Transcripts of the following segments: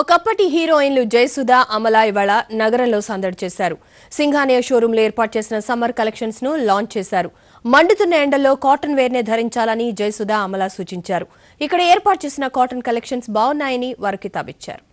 ఒకప్పటి హీరోయిన్లు జయసుధ, అమల ఇవాళ నగరంలో సందడి చేశారు. సింఘానియా షోరూంలో ఏర్పాటు చేసిన సమ్మర్ కలెక్షన్స్ ను లాంచ్ చేశారు. మండుతున్న ఎండల్లో కాటన్ వేర్ నే ధరించాలని జయసుధ, అమల సూచించారు. ఇక్కడ ఏర్పాటు చేసిన కాటన్ కలెక్షన్స్ బాగున్నాయని వారు కితాబిచ్చారు.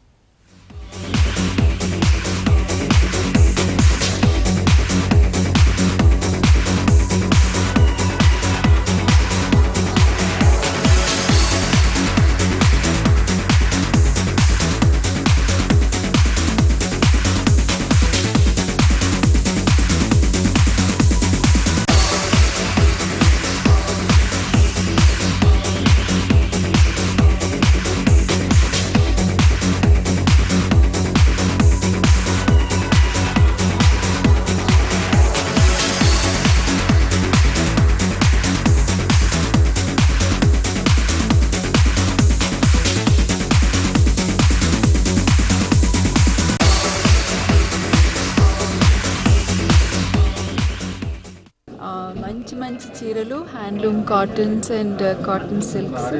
మంచి చీరలు handloom cottons and cotton silks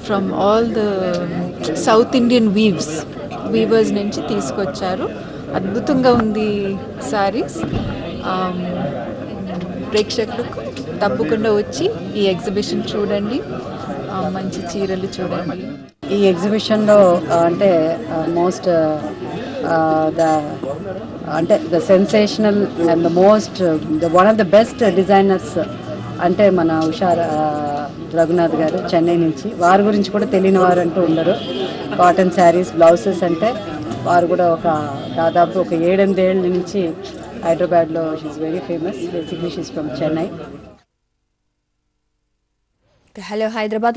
from all the South Indian weavers నుంచి తీసుకొచ్చారు. అద్భుతంగా ఉంది సారీస్. ప్రేక్షకులకు తప్పకుండా వచ్చి ఈ ఎగ్జిబిషన్ చూడండి, మంచి చీరలు చూడండి. ఈ ఎగ్జిబిషన్లో అంటే most the sensational and the most one of the best designers అంటే మన ఉషా రఘునాథ్ గారు చెన్నై నుంచి. వారి గురించి కూడా తెలియని వారు అంటూ ఉండరు. కాటన్ శారీస్, బ్లౌజెస్ అంటే వారు కూడా దాదాపు 7-8 ఏళ్ళ నుంచి హైదరాబాద్లో she's very famous. Basically she's from Chennai. Hello Hyderabad.